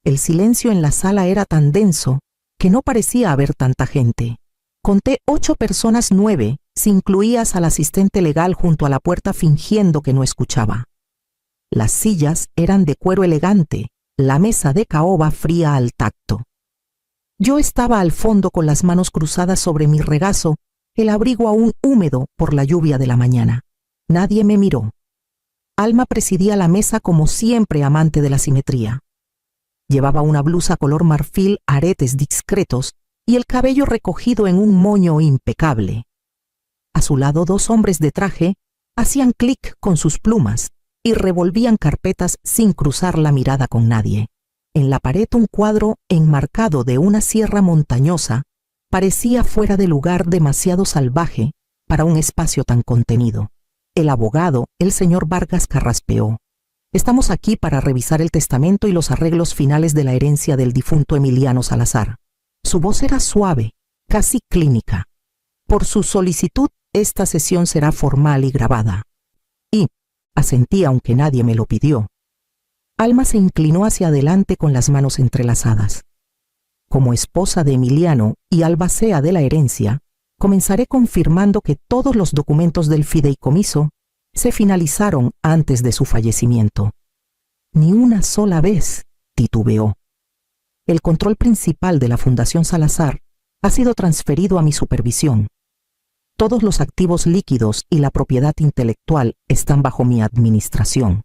El silencio en la sala era tan denso que no parecía haber tanta gente. Conté 8 personas, 9, si incluías al asistente legal junto a la puerta fingiendo que no escuchaba. Las sillas eran de cuero elegante, la mesa de caoba fría al tacto. Yo estaba al fondo con las manos cruzadas sobre mi regazo, el abrigo aún húmedo por la lluvia de la mañana. Nadie me miró. Alma presidía la mesa como siempre, amante de la simetría. Llevaba una blusa color marfil, aretes discretos y el cabello recogido en un moño impecable. A su lado 2 hombres de traje hacían clic con sus plumas y revolvían carpetas sin cruzar la mirada con nadie. En la pared un cuadro enmarcado de una sierra montañosa parecía fuera de lugar, demasiado salvaje para un espacio tan contenido. El abogado, el señor Vargas, carraspeó. Estamos aquí para revisar el testamento y los arreglos finales de la herencia del difunto Emiliano Salazar. Su voz era suave, casi clínica. Por su solicitud, esta sesión será formal y grabada. Y asentí aunque nadie me lo pidió. Alma se inclinó hacia adelante con las manos entrelazadas. Como esposa de Emiliano y albacea de la herencia, comenzaré confirmando que todos los documentos del fideicomiso se finalizaron antes de su fallecimiento. Ni una sola vez titubeó. El control principal de la Fundación Salazar ha sido transferido a mi supervisión. Todos los activos líquidos y la propiedad intelectual están bajo mi administración.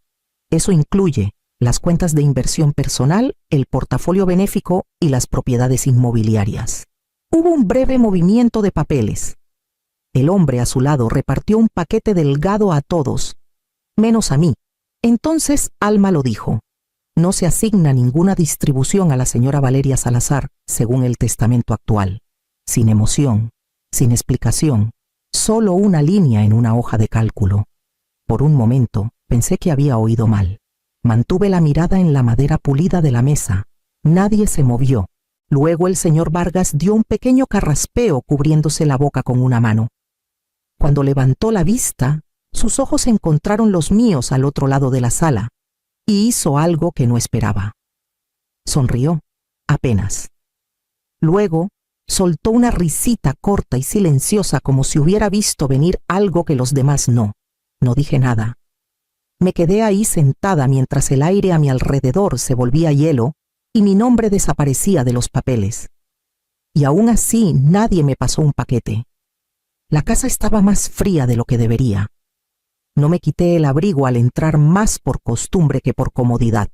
Eso incluye las cuentas de inversión personal, el portafolio benéfico y las propiedades inmobiliarias. Hubo un breve movimiento de papeles. El hombre a su lado repartió un paquete delgado a todos, menos a mí. Entonces Alma lo dijo. No se asigna ninguna distribución a la señora Valeria Salazar según el testamento actual. Sin emoción, sin explicación, solo una línea en una hoja de cálculo. Por un momento pensé que había oído mal. Mantuve la mirada en la madera pulida de la mesa. Nadie se movió. Luego el señor Vargas dio un pequeño carraspeo cubriéndose la boca con una mano. Cuando levantó la vista, sus ojos encontraron los míos al otro lado de la sala y hizo algo que no esperaba. Sonrió, apenas. Luego soltó una risita corta y silenciosa como si hubiera visto venir algo que los demás no. No dije nada. Me quedé ahí sentada mientras el aire a mi alrededor se volvía hielo y mi nombre desaparecía de los papeles. Y aún así nadie me pasó un paquete. La casa estaba más fría de lo que debería. No me quité el abrigo al entrar más por costumbre que por comodidad.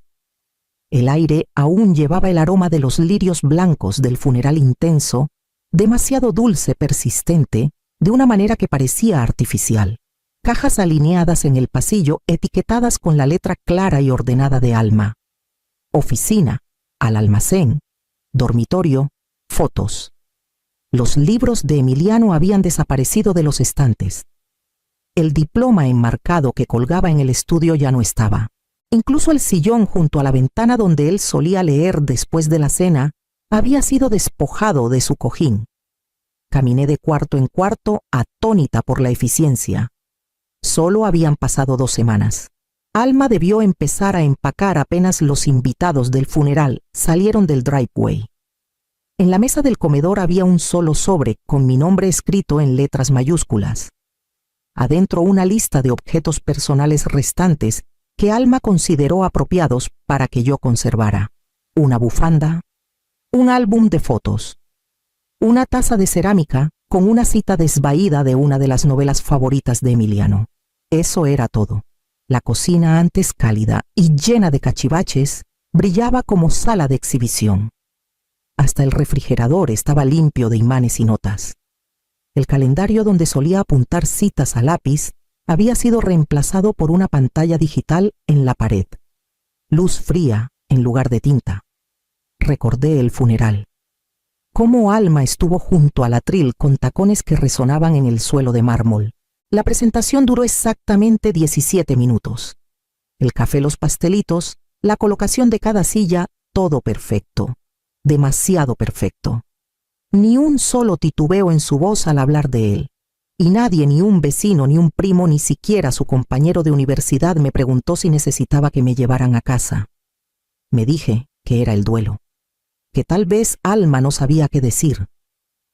El aire aún llevaba el aroma de los lirios blancos del funeral intenso, demasiado dulce, persistente, de una manera que parecía artificial. Cajas alineadas en el pasillo etiquetadas con la letra clara y ordenada de Alma. Oficina, al almacén, dormitorio, fotos. Los libros de Emiliano habían desaparecido de los estantes. El diploma enmarcado que colgaba en el estudio ya no estaba. Incluso el sillón junto a la ventana donde él solía leer después de la cena había sido despojado de su cojín. Caminé de cuarto en cuarto, atónita por la eficiencia. Solo habían pasado 2 semanas. Alma debió empezar a empacar apenas los invitados del funeral salieron del driveway. En la mesa del comedor había un solo sobre con mi nombre escrito en letras mayúsculas. Adentro una lista de objetos personales restantes que Alma consideró apropiados para que yo conservara. Una bufanda, un álbum de fotos, una taza de cerámica con una cita desvaída de una de las novelas favoritas de Emiliano. Eso era todo. La cocina, antes cálida y llena de cachivaches, brillaba como sala de exhibición. Hasta el refrigerador estaba limpio de imanes y notas. El calendario donde solía apuntar citas a lápiz había sido reemplazado por una pantalla digital en la pared. Luz fría en lugar de tinta. Recordé el funeral. Cómo Alma estuvo junto al atril con tacones que resonaban en el suelo de mármol. La presentación duró exactamente 17 minutos. El café, los pastelitos, la colocación de cada silla, todo perfecto. Demasiado perfecto. Ni un solo titubeo en su voz al hablar de él. Y nadie, ni un vecino, ni un primo, ni siquiera su compañero de universidad me preguntó si necesitaba que me llevaran a casa. Me dije que era el duelo, que tal vez Alma no sabía qué decir,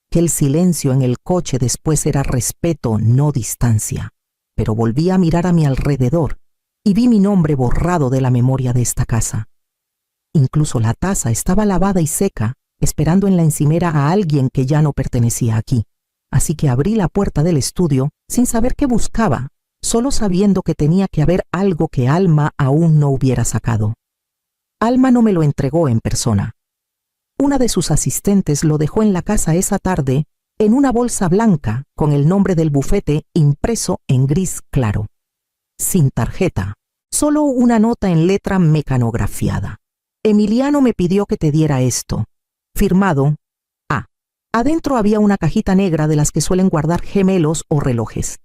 que el silencio en el coche después era respeto, no distancia. Pero volví a mirar a mi alrededor y vi mi nombre borrado de la memoria de esta casa. Incluso la taza estaba lavada y seca, esperando en la encimera a alguien que ya no pertenecía aquí. Así que abrí la puerta del estudio sin saber qué buscaba, solo sabiendo que tenía que haber algo que Alma aún no hubiera sacado. Alma no me lo entregó en persona. Una de sus asistentes lo dejó en la casa esa tarde en una bolsa blanca con el nombre del bufete impreso en gris claro. Sin tarjeta, solo una nota en letra mecanografiada. Emiliano me pidió que te diera esto. Firmado A. Adentro había una cajita negra de las que suelen guardar gemelos o relojes.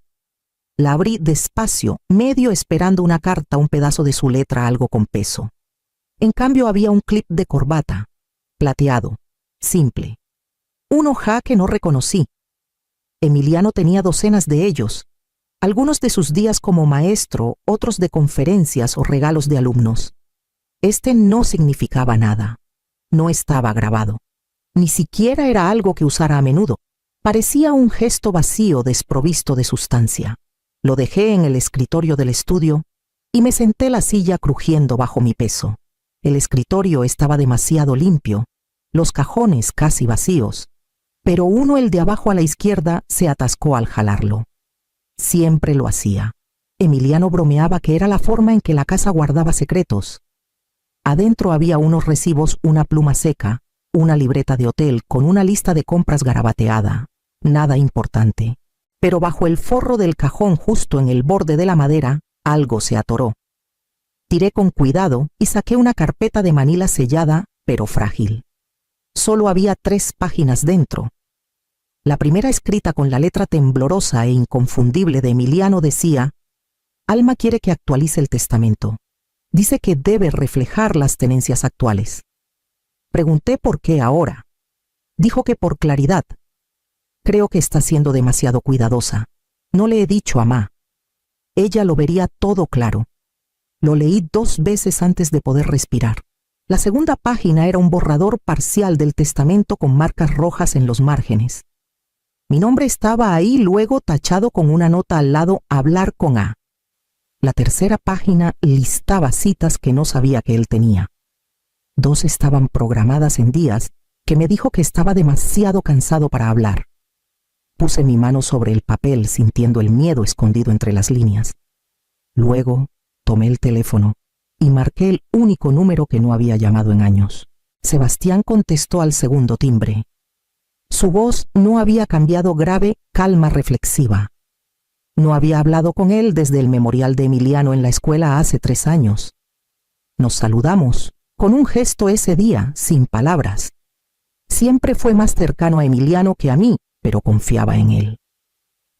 La abrí despacio, medio esperando una carta, un pedazo de su letra, algo con peso. En cambio había un clip de corbata, plateado, simple. Un ojá que no reconocí. Emiliano tenía docenas de ellos, algunos de sus días como maestro, otros de conferencias o regalos de alumnos. Este no significaba nada. No estaba grabado. Ni siquiera era algo que usara a menudo. Parecía un gesto vacío, desprovisto de sustancia. Lo dejé en el escritorio del estudio y me senté en la silla crujiendo bajo mi peso. El escritorio estaba demasiado limpio, los cajones casi vacíos, pero uno, el de abajo a la izquierda, se atascó al jalarlo. Siempre lo hacía. Emiliano bromeaba que era la forma en que la casa guardaba secretos. Adentro había unos recibos, una pluma seca, una libreta de hotel con una lista de compras garabateada. Nada importante. Pero bajo el forro del cajón, justo en el borde de la madera, algo se atoró. Tiré con cuidado y saqué una carpeta de manila sellada, pero frágil. Solo había 3 páginas dentro. La primera, escrita con la letra temblorosa e inconfundible de Emiliano, decía: Alma quiere que actualice el testamento. Dice que debe reflejar las tenencias actuales. Pregunté por qué ahora. Dijo que por claridad. Creo que está siendo demasiado cuidadosa. No le he dicho a Ma. Ella lo vería todo claro. Lo leí 2 veces antes de poder respirar. La segunda página era un borrador parcial del testamento con marcas rojas en los márgenes. Mi nombre estaba ahí, luego tachado con una nota al lado: hablar con A. La tercera página listaba citas que no sabía que él tenía. 2 estaban programadas en días que me dijo que estaba demasiado cansado para hablar. Puse mi mano sobre el papel, sintiendo el miedo escondido entre las líneas. Luego tomé el teléfono y marqué el único número que no había llamado en años. Sebastián contestó al segundo timbre. Su voz no había cambiado, grave, calma, reflexiva. No había hablado con él desde el memorial de Emiliano en la escuela hace 3 años. Nos saludamos, con un gesto ese día, sin palabras. Siempre fue más cercano a Emiliano que a mí, pero confiaba en él.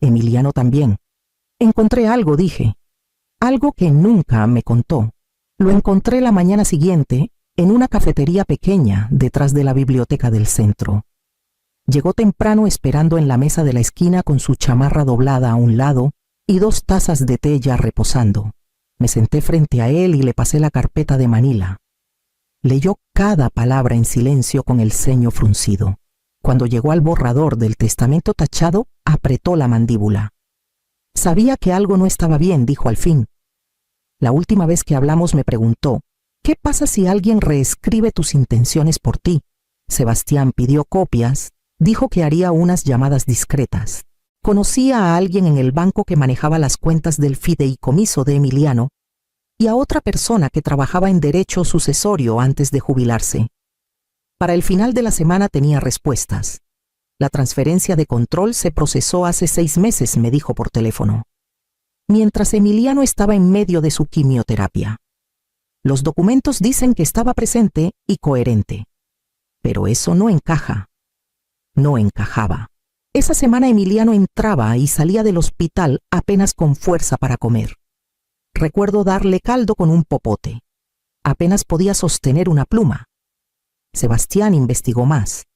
Emiliano también. Encontré algo, dije. Algo que nunca me contó. Lo encontré la mañana siguiente en una cafetería pequeña detrás de la biblioteca del centro. Llegó temprano, esperando en la mesa de la esquina con su chamarra doblada a un lado y 2 tazas de té ya reposando. Me senté frente a él y le pasé la carpeta de manila. Leyó cada palabra en silencio con el ceño fruncido. Cuando llegó al borrador del testamento tachado, apretó la mandíbula. Sabía que algo no estaba bien, dijo al fin. La última vez que hablamos me preguntó: ¿qué pasa si alguien reescribe tus intenciones por ti? Sebastián pidió copias, dijo que haría unas llamadas discretas. Conocía a alguien en el banco que manejaba las cuentas del fideicomiso de Emiliano y a otra persona que trabajaba en derecho sucesorio antes de jubilarse. Para el final de la semana tenía respuestas. La transferencia de control se procesó hace 6 meses, me dijo por teléfono, mientras Emiliano estaba en medio de su quimioterapia. Los documentos dicen que estaba presente y coherente, pero eso no encaja. No encajaba. Esa semana Emiliano entraba y salía del hospital apenas con fuerza para comer. Recuerdo darle caldo con un popote. Apenas podía sostener una pluma. Sebastián investigó más.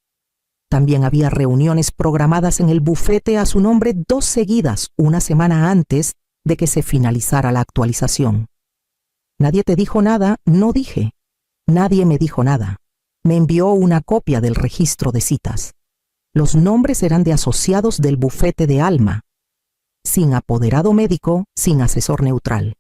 También había reuniones programadas en el bufete a su nombre 2 seguidas, una semana antes de que se finalizara la actualización. Nadie te dijo nada, no dije. Nadie me dijo nada. Me envió una copia del registro de citas. Los nombres eran de asociados del bufete de Alma, sin apoderado médico, sin asesor neutral.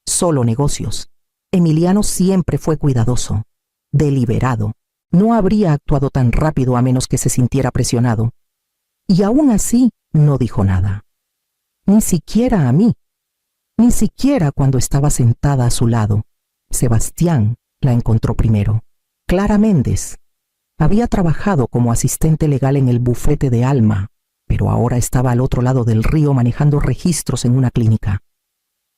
Solo negocios. Emiliano siempre fue cuidadoso, deliberado. No habría actuado tan rápido a menos que se sintiera presionado. Y aún así no dijo nada. Ni siquiera a mí. Ni siquiera cuando estaba sentada a su lado. Sebastián la encontró primero. Clara Méndez. Había trabajado como asistente legal en el bufete de Alma, pero ahora estaba al otro lado del río manejando registros en una clínica.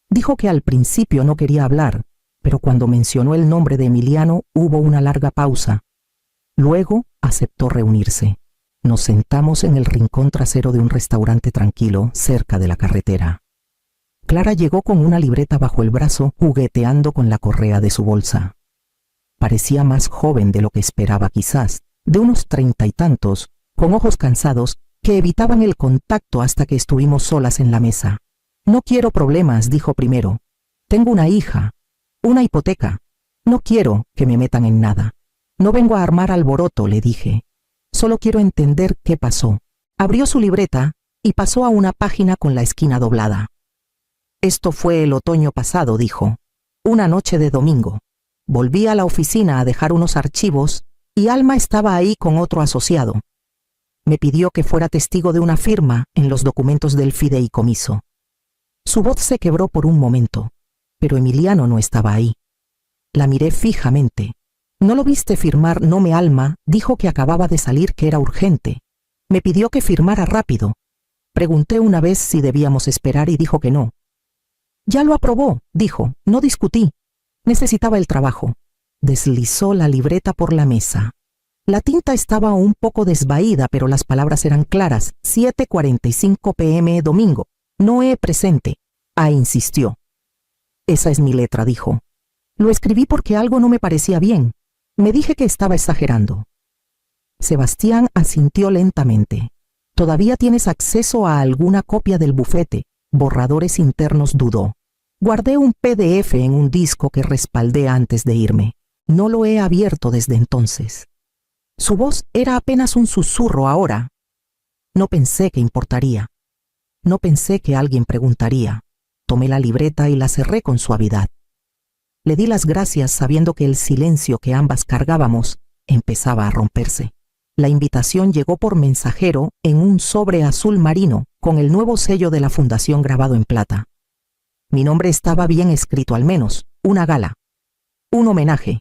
Dijo que al principio no quería hablar, pero cuando mencionó el nombre de Emiliano hubo una larga pausa. Luego aceptó reunirse. Nos sentamos en el rincón trasero de un restaurante tranquilo cerca de la carretera. Clara llegó con una libreta bajo el brazo, jugueteando con la correa de su bolsa. Parecía más joven de lo que esperaba quizás, de unos 30 y tantos, con ojos cansados que evitaban el contacto hasta que estuvimos solas en la mesa. No quiero problemas, dijo primero. Tengo una hija, una hipoteca. No quiero que me metan en nada. No vengo a armar alboroto, le dije. Solo quiero entender qué pasó. Abrió su libreta y pasó a una página con la esquina doblada. Esto fue el otoño pasado, dijo. Una noche de domingo. Volví a la oficina a dejar unos archivos y Alma estaba ahí con otro asociado. Me pidió que fuera testigo de una firma en los documentos del fideicomiso. Su voz se quebró por un momento, pero Emiliano no estaba ahí. La miré fijamente. ¿No lo viste firmar? No me Alma dijo que acababa de salir, que era urgente. Me pidió que firmara rápido. Pregunté una vez si debíamos esperar y dijo que no. Ya lo aprobó, dijo. No discutí. Necesitaba el trabajo. Deslizó la libreta por la mesa. La tinta estaba un poco desvaída, pero las palabras eran claras. 7:45 p.m. domingo. Noé presente. Insistió. Esa es mi letra, dijo. Lo escribí porque algo no me parecía bien. Me dije que estaba exagerando. Sebastián asintió lentamente. ¿Todavía tienes acceso a alguna copia del bufete? Borradores internos, dudó. Guardé un PDF en un disco que respaldé antes de irme. No lo he abierto desde entonces. Su voz era apenas un susurro ahora. No pensé que importaría. No pensé que alguien preguntaría. Tomé la libreta y la cerré con suavidad. Le di las gracias sabiendo que el silencio que ambas cargábamos empezaba a romperse. La invitación llegó por mensajero en un sobre azul marino con el nuevo sello de la fundación grabado en plata. Mi nombre estaba bien escrito, al menos. Una gala. Un homenaje.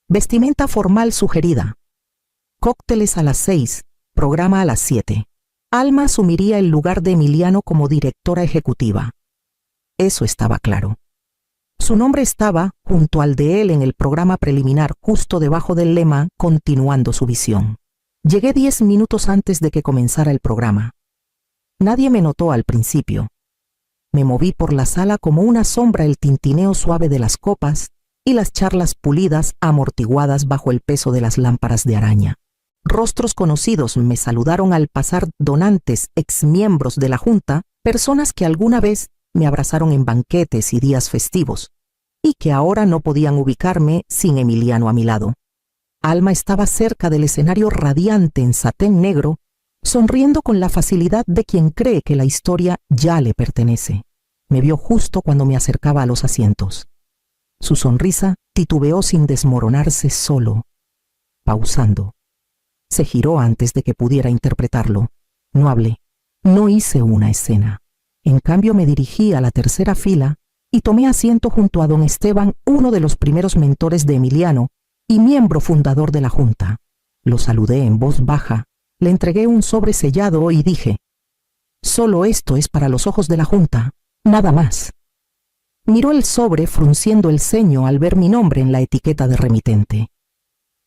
Vestimenta formal sugerida. Cócteles a las 6, programa a las 7. Alma asumiría el lugar de Emiliano como directora ejecutiva. Eso estaba claro. Su nombre estaba junto al de él en el programa preliminar, justo debajo del lema Continuando su visión. Llegué 10 minutos antes de que comenzara el programa. Nadie me notó al principio. Me moví por la sala como una sombra, el tintineo suave de las copas y las charlas pulidas amortiguadas bajo el peso de las lámparas de araña. Rostros conocidos me saludaron al pasar, donantes, exmiembros de la Junta, personas que alguna vez me abrazaron en banquetes y días festivos, y que ahora no podían ubicarme sin Emiliano a mi lado. Alma estaba cerca del escenario radiante en satén negro, sonriendo con la facilidad de quien cree que la historia ya le pertenece. Me vio justo cuando me acercaba a los asientos. Su sonrisa titubeó sin desmoronarse, solo, pausando. Se giró antes de que pudiera interpretarlo. No hablé, no hice una escena. En cambio me dirigí a la tercera fila y tomé asiento junto a don Esteban, uno de los primeros mentores de Emiliano y miembro fundador de la Junta. Lo saludé en voz baja, le entregué un sobre sellado y dije: «Solo esto es para los ojos de la Junta, nada más». Miró el sobre frunciendo el ceño al ver mi nombre en la etiqueta de remitente.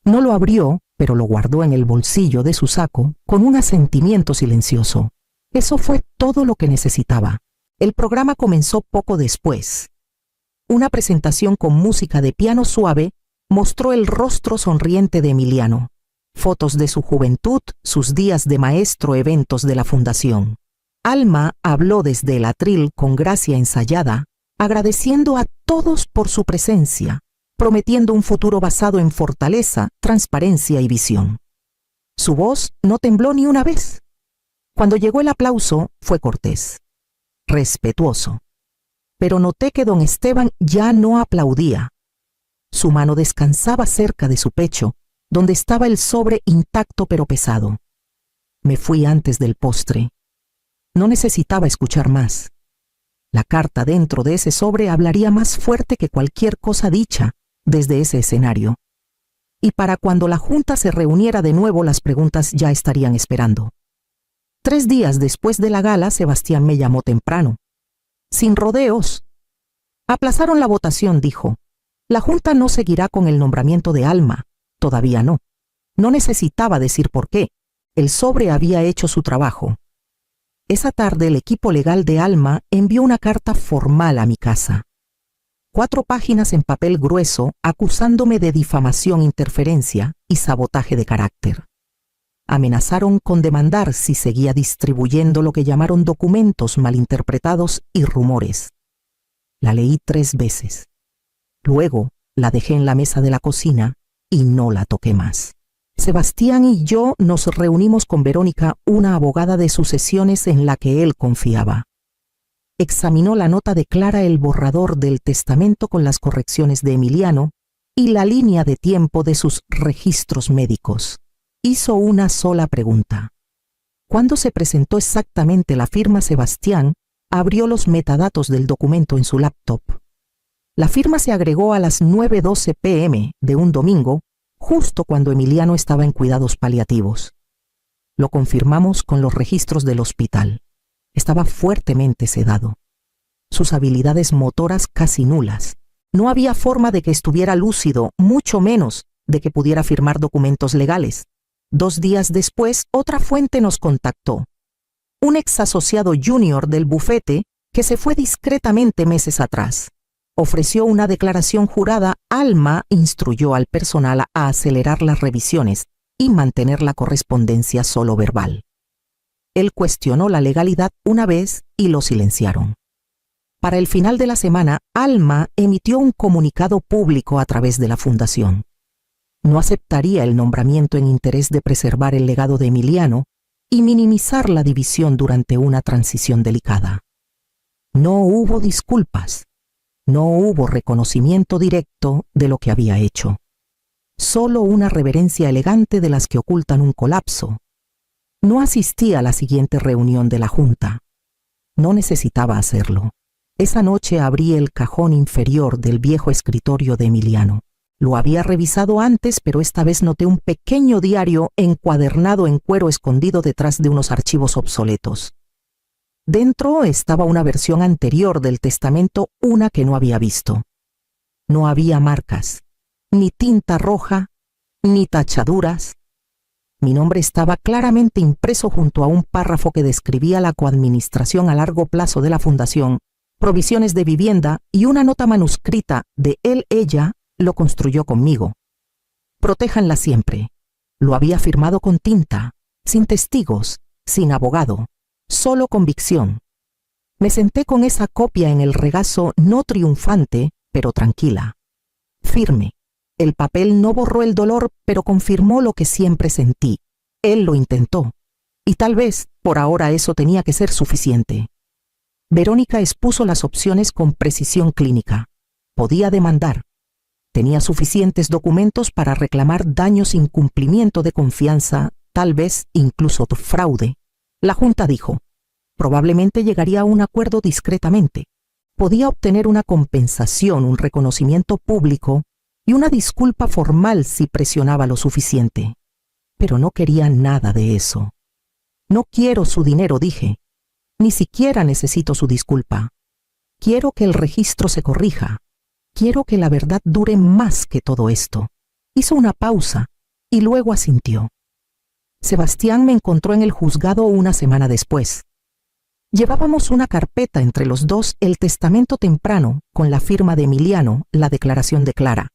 No lo abrió, pero lo guardó en el bolsillo de su saco con un asentimiento silencioso. Eso fue todo lo que necesitaba. El programa comenzó poco después. Una presentación con música de piano suave mostró el rostro sonriente de Emiliano, fotos de su juventud, sus días de maestro, eventos de la fundación. Alma habló desde el atril con gracia ensayada, agradeciendo a todos por su presencia, prometiendo un futuro basado en fortaleza, transparencia y visión. Su voz no tembló ni una vez. Cuando llegó el aplauso, fue cortés, respetuoso. Pero noté que don Esteban ya no aplaudía. Su mano descansaba cerca de su pecho, donde estaba el sobre intacto pero pesado. Me fui antes del postre. No necesitaba escuchar más. La carta dentro de ese sobre hablaría más fuerte que cualquier cosa dicha desde ese escenario. Y para cuando la junta se reuniera de nuevo, las preguntas ya estarían esperando. 3 días después de la gala, Sebastián me llamó temprano. Sin rodeos. Aplazaron la votación, dijo. La junta no seguirá con el nombramiento de Alma. Todavía no. No necesitaba decir por qué. El sobre había hecho su trabajo. Esa tarde el equipo legal de Alma envió una carta formal a mi casa. 4 páginas en papel grueso acusándome de difamación, interferencia y sabotaje de carácter. Amenazaron con demandar si seguía distribuyendo lo que llamaron documentos malinterpretados y rumores. La leí 3 veces. Luego la dejé en la mesa de la cocina y no la toqué más. Sebastián y yo nos reunimos con Verónica, una abogada de sucesiones en la que él confiaba. Examinó la nota de Clara, el borrador del testamento con las correcciones de Emiliano y la línea de tiempo de sus registros médicos. Hizo una sola pregunta. Cuando se presentó exactamente la firma, Sebastián abrió los metadatos del documento en su laptop. La firma se agregó a las 9:12 p.m. de un domingo, justo cuando Emiliano estaba en cuidados paliativos. Lo confirmamos con los registros del hospital. Estaba fuertemente sedado. Sus habilidades motoras casi nulas. No había forma de que estuviera lúcido, mucho menos de que pudiera firmar documentos legales. 2 días después, otra fuente nos contactó. Un ex asociado junior del bufete que se fue discretamente meses atrás. Ofreció una declaración jurada. Alma instruyó al personal a acelerar las revisiones y mantener la correspondencia solo verbal. Él cuestionó la legalidad una vez y lo silenciaron. Para el final de la semana, Alma emitió un comunicado público a través de la fundación. No aceptaría el nombramiento en interés de preservar el legado de Emiliano y minimizar la división durante una transición delicada. No hubo disculpas. No hubo reconocimiento directo de lo que había hecho. Solo una reverencia elegante de las que ocultan un colapso. No asistí a la siguiente reunión de la junta. No necesitaba hacerlo. Esa noche abrí el cajón inferior del viejo escritorio de Emiliano. Lo había revisado antes, pero esta vez noté un pequeño diario encuadernado en cuero escondido detrás de unos archivos obsoletos. Dentro estaba una versión anterior del testamento, una que no había visto. No había marcas, ni tinta roja, ni tachaduras. Mi nombre estaba claramente impreso junto a un párrafo que describía la coadministración a largo plazo de la fundación, provisiones de vivienda y una nota manuscrita de ella lo construyó conmigo. Protéjanla siempre. Lo había firmado con tinta, sin testigos, sin abogado. Solo convicción. Me senté con esa copia en el regazo, no triunfante, pero tranquila. Firme. El papel no borró el dolor, pero confirmó lo que siempre sentí. Él lo intentó. Y tal vez, por ahora, eso tenía que ser suficiente. Verónica expuso las opciones con precisión clínica. Podía demandar. Tenía suficientes documentos para reclamar daños, incumplimiento de confianza, tal vez incluso fraude. La junta dijo, probablemente llegaría a un acuerdo discretamente. Podía obtener una compensación, un reconocimiento público y una disculpa formal si presionaba lo suficiente. Pero no quería nada de eso. No quiero su dinero, dije. Ni siquiera necesito su disculpa. Quiero que el registro se corrija. Quiero que la verdad dure más que todo esto. Hizo una pausa y luego asintió. Sebastián me encontró en el juzgado una semana después. Llevábamos una carpeta entre los dos, el testamento temprano, con la firma de Emiliano, la declaración de Clara,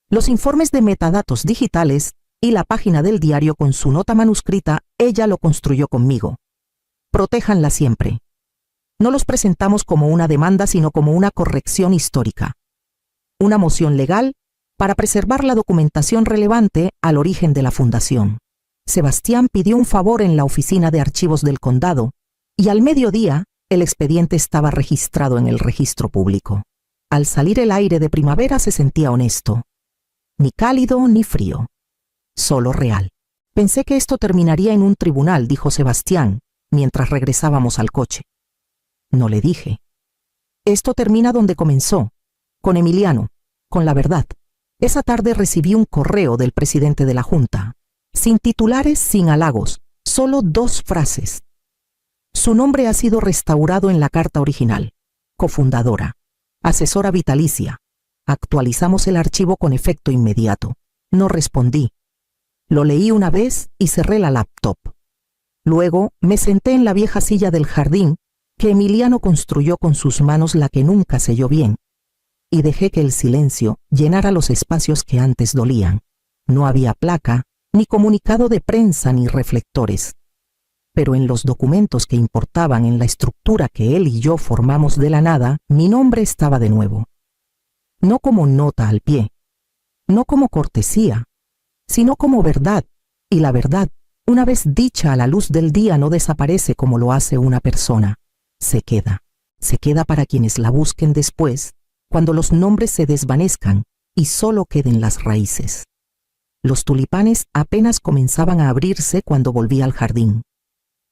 los informes de metadatos digitales y la página del diario con su nota manuscrita. Ella lo construyó conmigo. Protéjanla siempre. No los presentamos como una demanda, sino como una corrección histórica. Una moción legal para preservar la documentación relevante al origen de la fundación. Sebastián pidió un favor en la oficina de archivos del condado y al mediodía el expediente estaba registrado en el registro público. Al salir el aire de primavera se sentía honesto, ni cálido ni frío, solo real. Pensé que esto terminaría en un tribunal, dijo Sebastián, mientras regresábamos al coche. No le dije. Esto termina donde comenzó, con Emiliano, con la verdad. Esa tarde recibí un correo del presidente de la Junta, sin titulares, sin halagos, solo 2 frases. Su nombre ha sido restaurado en la carta original. Cofundadora, asesora vitalicia. Actualizamos el archivo con efecto inmediato. No respondí. Lo leí una vez y cerré la laptop. Luego me senté en la vieja silla del jardín que Emiliano construyó con sus manos, la que nunca selló bien, y dejé que el silencio llenara los espacios que antes dolían. No había placa, ni comunicado de prensa, ni reflectores. Pero en los documentos que importaban, en la estructura que él y yo formamos de la nada, mi nombre estaba de nuevo. No como nota al pie, no como cortesía, sino como verdad, y la verdad, una vez dicha a la luz del día, no desaparece como lo hace una persona. Se queda para quienes la busquen después, cuando los nombres se desvanezcan y solo queden las raíces. Los tulipanes apenas comenzaban a abrirse cuando volví al jardín.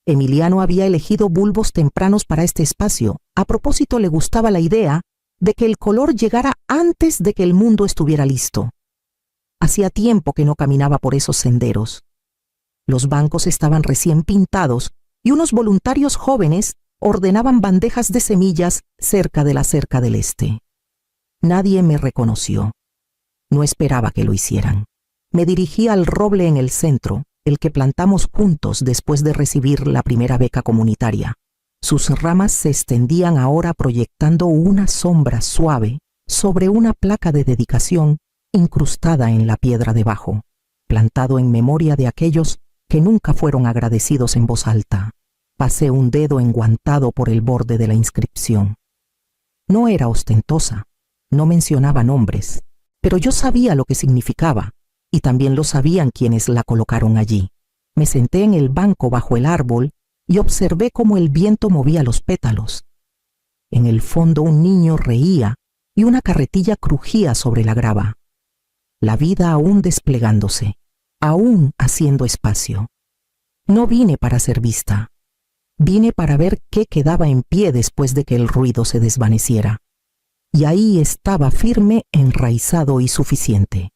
Emiliano había elegido bulbos tempranos para este espacio. A propósito, le gustaba la idea de que el color llegara antes de que el mundo estuviera listo. Hacía tiempo que no caminaba por esos senderos. Los bancos estaban recién pintados y unos voluntarios jóvenes ordenaban bandejas de semillas cerca de la cerca del este. Nadie me reconoció. No esperaba que lo hicieran. Me dirigí al roble en el centro, el que plantamos juntos después de recibir la primera beca comunitaria. Sus ramas se extendían ahora proyectando una sombra suave sobre una placa de dedicación incrustada en la piedra debajo, plantado en memoria de aquellos que nunca fueron agradecidos en voz alta. Pasé un dedo enguantado por el borde de la inscripción. No era ostentosa, no mencionaba nombres, pero yo sabía lo que significaba, y también lo sabían quienes la colocaron allí. Me senté en el banco bajo el árbol y observé cómo el viento movía los pétalos. En el fondo un niño reía y una carretilla crujía sobre la grava. La vida aún desplegándose, aún haciendo espacio. No vine para ser vista. Vine para ver qué quedaba en pie después de que el ruido se desvaneciera. Y ahí estaba firme, enraizado y suficiente.